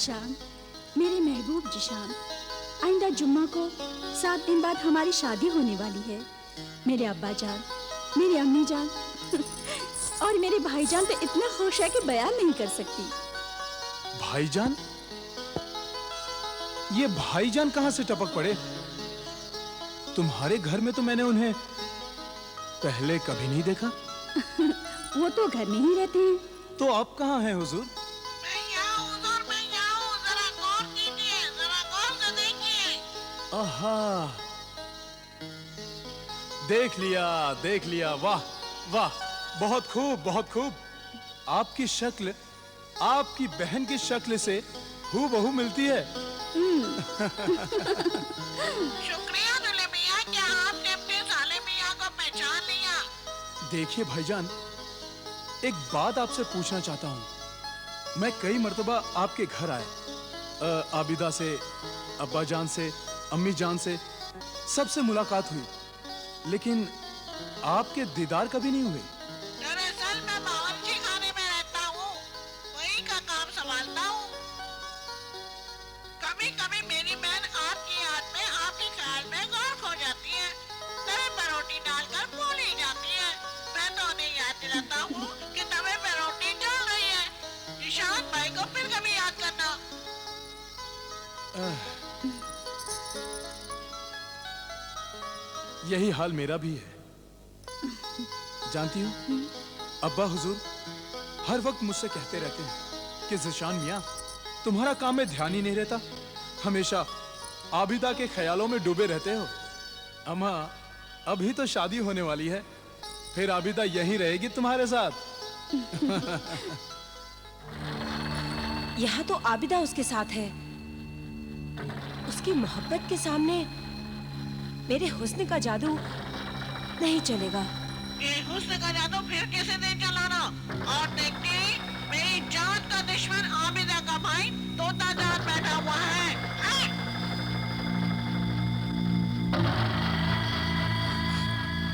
ज़ीशान, मेरे महबूब ज़ीशान, आइंदा जुम्मा को 7 दिन बाद हमारी शादी होने वाली है। मेरे अब्बा जान, मेरी अम्मी जान और मेरे भाईजान तो इतना खुश है कि बयान नहीं कर सकती। भाईजान? ये भाईजान कहां से टपक पड़े? तुम्हारे घर में तो मैंने उन्हें पहले कभी नहीं देखा। वो तो घर में ही रहते हैं। तो आप कहाँ हैं हुजूर? मैं यहाँ हुजूर, मैं यहाँ हूँ। जरा गौर कीजिए, जरा गौर से देखिए। आहा, देख लिया। वाह वाह, बहुत खूब, बहुत खूब। आपकी शक्ल आपकी बहन की शक्ल से हूबहू मिलती है। शुक्रिया दुल्हे मियाँ, क्या आपने अपने साले मियाँ को पहचान लिया? देखिए भाईजान, एक बात आपसे पूछना चाहता हूँ। मैं कई मर्तबा आपके घर आया, आबिदा से, अब्बा जान से, अम्मी जान से, सबसे मुलाकात हुई, लेकिन आपके दीदार कभी नहीं हुए। दरअसल मैं बावर्ची खाने में रहता हूँ, वही का काम संभालता हूँ। कभी कभी मेरी बहन आपकी याद में, आपके ख्याल में गर्क हो जाती है, तवे पर रोटी डालकर भूल ही जाती है। मैं तो उन्हें याद दिलाता हूँ कि तवे पर रोटी जल रही है। ईशान भाई को फिर कभी याद करना। यही हाल मेरा भी है। जानती हूँ, अब्बा हुजूर हर वक्त मुझसे कहते रहते हैं कि ज़ीशान मियाँ, तुम्हारा काम में ध्यान ही नहीं रहता, हमेशा आबिदा के ख्यालों में डूबे रहते हो। अम्मा, अभी तो शादी होने वाली है, फिर आबिदा यहीं रहेगी तुम्हारे साथ। यहाँ तो आबिदा उसके साथ है। उसकी मोहब्बत के सामने मेरे हुस्न का जादू नहीं चलेगा। ये हुस्न का जादू फिर कैसे दे चलाना? और देखते मेरी जान का दुश्मन आबिदा का भाई तोता जान बैठा हुआ है।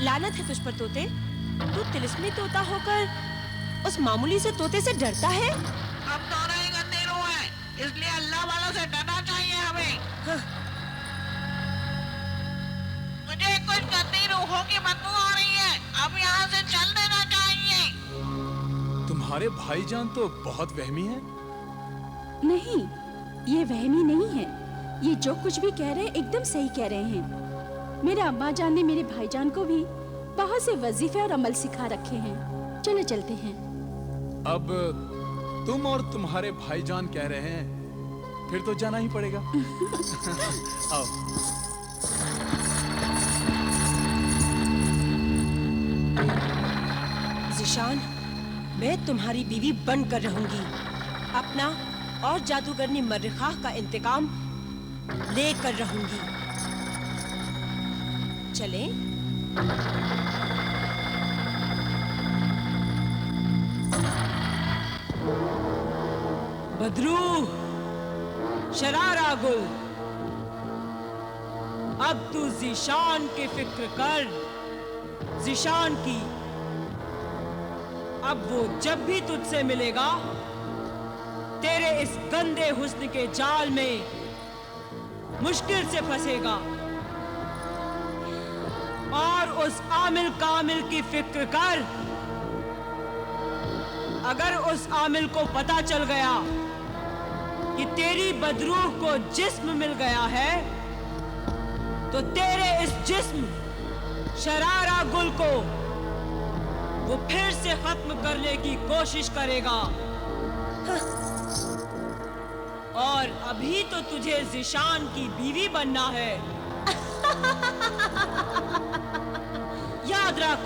लानत है तुझ पर तोते, तू तिलिस्मी तोता होकर उस मामूली से तोते से डरता है। अब तो नहीं गंदेरो है, इसलिए अल्लाह वालों से डरना चाहिए हमें। हाँ। मुझे कुछ गंदी रूहों की बदबू आ रही है, अब यहाँ से चल देना चाहिए। तुम्हारे भाईजान तो बहुत वहमी है। नहीं, ये वहमी नहीं है। ये जो कुछ भी कह रहे हैं एकदम सही कह रहे हैं। मेरे अम्मा जान ने मेरे भाईजान को भी बहुत से वजीफे और अमल सिखा रखे हैं। चलो चलते हैं। अब तुम और तुम्हारे भाईजान कह रहे हैं, फिर तो जाना ही पड़ेगा। आओ। ज़ीशान, मैं तुम्हारी बीवी बनकर रहूंगी। अपना और जादूगरनी मर्रिखाह का इंतकाम लेकर रहूंगी। चलें? बदरू, शरारा गुल, अब तू ज़ीशान की फिक्र कर, ज़ीशान की। अब वो जब भी तुझसे मिलेगा, तेरे इस गंदे हुस्न के जाल में मुश्किल से फंसेगा। और उस आमिल कामिल की फिक्र कर, अगर उस आमिल को पता चल गया कि तेरी बदरूह को जिस्म मिल गया है, तो तेरे इस जिस्म शरारा गुल को वो फिर से खत्म करने की कोशिश करेगा। और अभी तो तुझे ज़ीशान की बीवी बनना है। याद रख,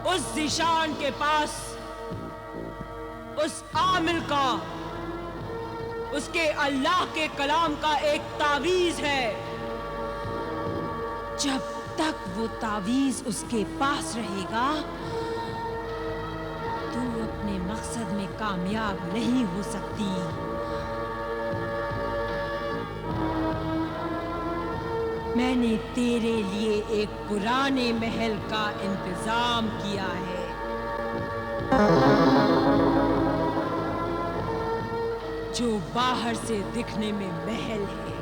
उस ज़ीशान के पास उस आमिल का, उसके अल्लाह के कलाम का एक तावीज है। जब तक वो तावीज उसके पास रहेगा, तू अपने मकसद में कामयाब नहीं हो सकती। मैंने तेरे लिए एक पुराने महल का इंतजाम किया है। जो बाहर से दिखने में महल है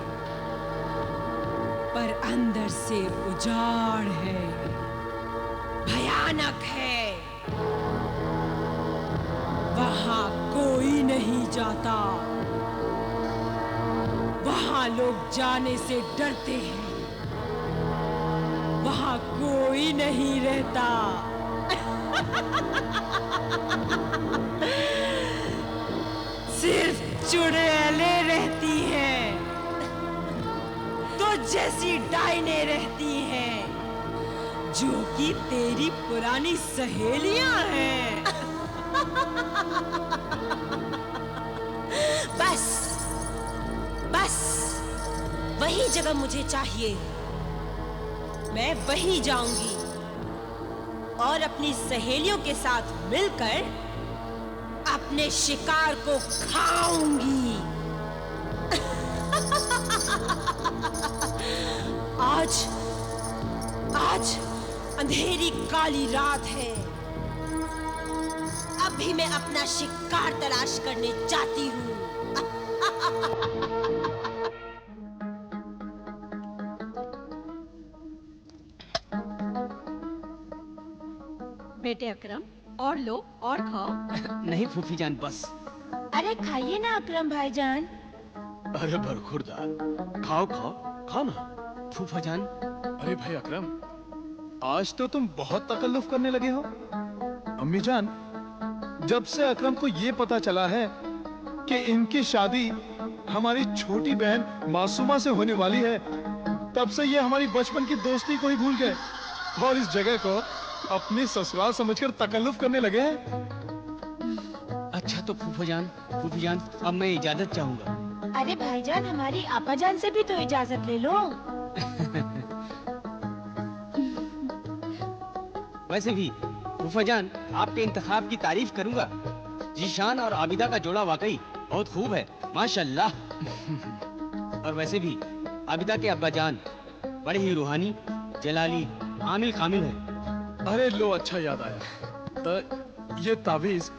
पर अंदर से उजाड़ है, भयानक है। वहां कोई नहीं जाता, वहां लोग जाने से डरते हैं, वहां कोई नहीं रहता। सिर्फ चुड़ैलें रहती हैं, तो जैसी डाइनें रहती हैं, जो कि तेरी पुरानी सहेलियां हैं। बस बस वही जगह मुझे चाहिए। मैं वहीं जाऊंगी और अपनी सहेलियों के साथ मिलकर अपने शिकार को खाऊंगी। आज अंधेरी काली रात है। अभी मैं अपना शिकार तलाश करने जाती हूँ। बेटे अकरम, और लो और खाओ। नहीं फूफी जान, बस। अरे खाइए ना अकरम भाईजान। अरे बरखुरदार, खाओ खाओ खाओ ना फूफा जान। अरे भाई अकरम, आज तो तुम बहुत तकल्लुफ करने लगे हो। अम्मी जान, जब से अकरम को ये पता चला है कि इनकी शादी हमारी छोटी बहन मासूमा से होने वाली है, तब से ये हमारी बचपन की दोस्ती को ही भूल गए और इस जगह को अपनी ससुराल समझकर तकल्लुफ करने लगे हैं। अच्छा तो फूफा जान, फूफी जान, अब मैं इजाजत चाहूंगा। अरे भाईजान, हमारी आपा जान से भी तो इजाजत ले लो। वैसे भी फूफा जान, आपके इंतखाब की तारीफ करूंगा। जीशान और आबिदा का जोड़ा वाकई बहुत खूब है, माशाल्लाह। और वैसे भी आबिदा के अब्बा जान बड़े ही रूहानी, जलाली, आमिल कामिल है। अरे लो, अच्छा याद आया। ये तावीज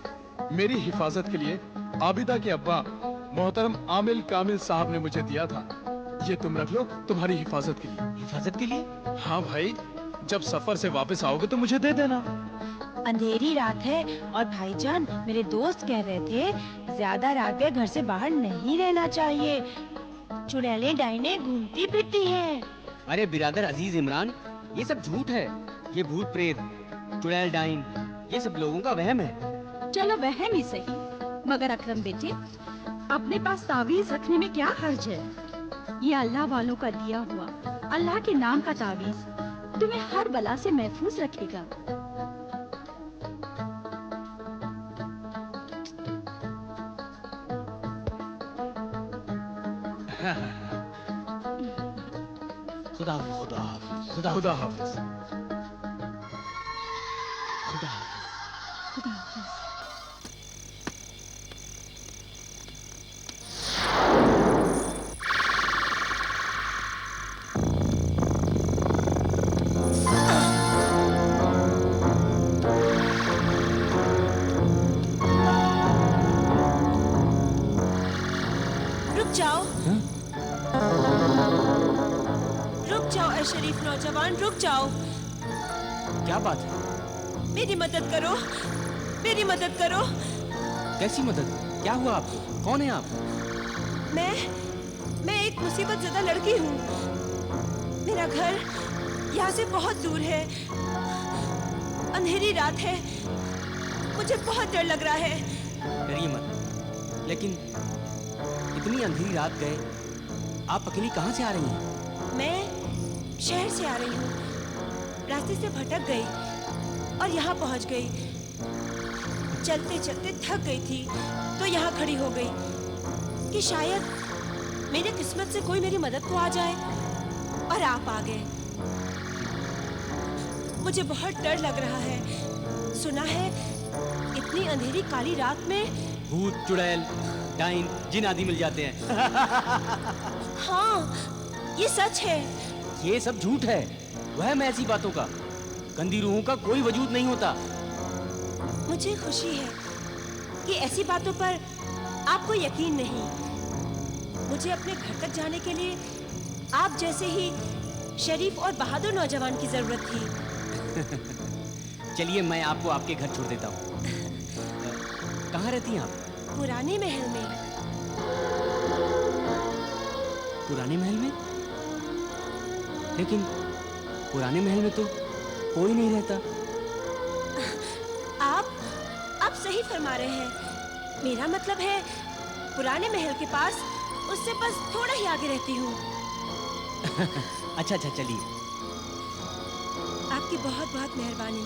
मेरी हिफाजत के लिए आबिदा के अब्बा मोहतरम आमिल कामिल साहब ने मुझे दिया था। ये तुम रख लो, तुम्हारी हिफाजत के लिए। हिफाजत के लिए? हाँ भाई, जब सफर से वापस आओगे तो मुझे दे देना। अंधेरी रात है और भाईजान, मेरे दोस्त कह रहे थे ज्यादा रात में घर से बाहर नहीं रहना चाहिए। चुड़ैलें डाइनें घूमती फिरती हैं। अरे बिरादर अजीज इमरान, ये सब झूठ है। ये भूत प्रेत, चुड़ैल डाइन, ये सब लोगों का वहम है। चलो वहम ही सही, मगर अकरम बेटे, अपने पास तावीज रखने में क्या हर्ज है? ये अल्लाह वालों का दिया हुआ अल्लाह के नाम का तावीज तुम्हें हर बला से महफूज रखेगा। खुदा खुदा खुदा खुदा हाफिज। खुदा। खुदा हाफिज। रुक जाओ ऐ शरीफ नौजवान, रुक जाओ। क्या बात है? मेरी मदद करो, मेरी मदद करो। कैसी मदद? क्या हुआ आपको? कौन है आप? मैं एक मुसीबत ज़दा लड़की हूँ। मेरा घर यहाँ से बहुत दूर है। अंधेरी रात है, मुझे बहुत डर लग रहा है। डरिए मत। लेकिन इतनी अंधेरी रात गए, आप अकेली कहाँ से आ रही हैं? मैं शहर से आ रही हूँ। रास्ते से भटक गई और यहाँ पहुँच गई। चलते चलते थक गई थी तो यहाँ खड़ी हो गई कि शायद मेरी किस्मत से कोई मेरी मदद को आ जाए, और आप आ गए। मुझे बहुत डर लग रहा है। सुना है इतनी अंधेरी काली रात में भूत, चुड़ैल, डाइन, जिन आदि मिल जाते हैं। हाँ, ये सच है। ये सब झूठ है, वहम है ऐसी बातों का। गंदी रूहों का कोई वजूद नहीं होता। मुझे खुशी है कि ऐसी बातों पर आपको यकीन नहीं, मुझे अपने घर तक जाने के लिए आप जैसे ही शरीफ और बहादुर नौजवान की जरूरत थी। चलिए मैं आपको आपके घर छोड़ देता हूँ। कहाँ रहती हैं आप? पुराने महल में। पुराने महल में? लेकिन पुराने महल में तो कोई नहीं रहता। आप सही फरमा रहे हैं। मेरा मतलब है पुराने महल के पास, उससे बस थोड़ा ही आगे रहती हूँ। अच्छा चलिए। आपकी बहुत बहुत मेहरबानी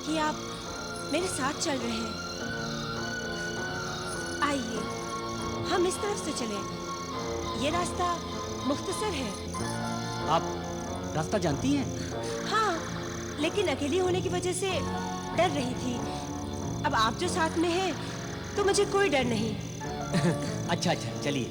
कि आप मेरे साथ चल रहे हैं। आइए हम इस तरफ से चलें। ये रास्ता मुख्तसर है। आप रास्ता जानती हैं? हाँ, लेकिन अकेली होने की वजह से डर रही थी। अब आप जो साथ में हैं, तो मुझे कोई डर नहीं। अच्छा चलिए।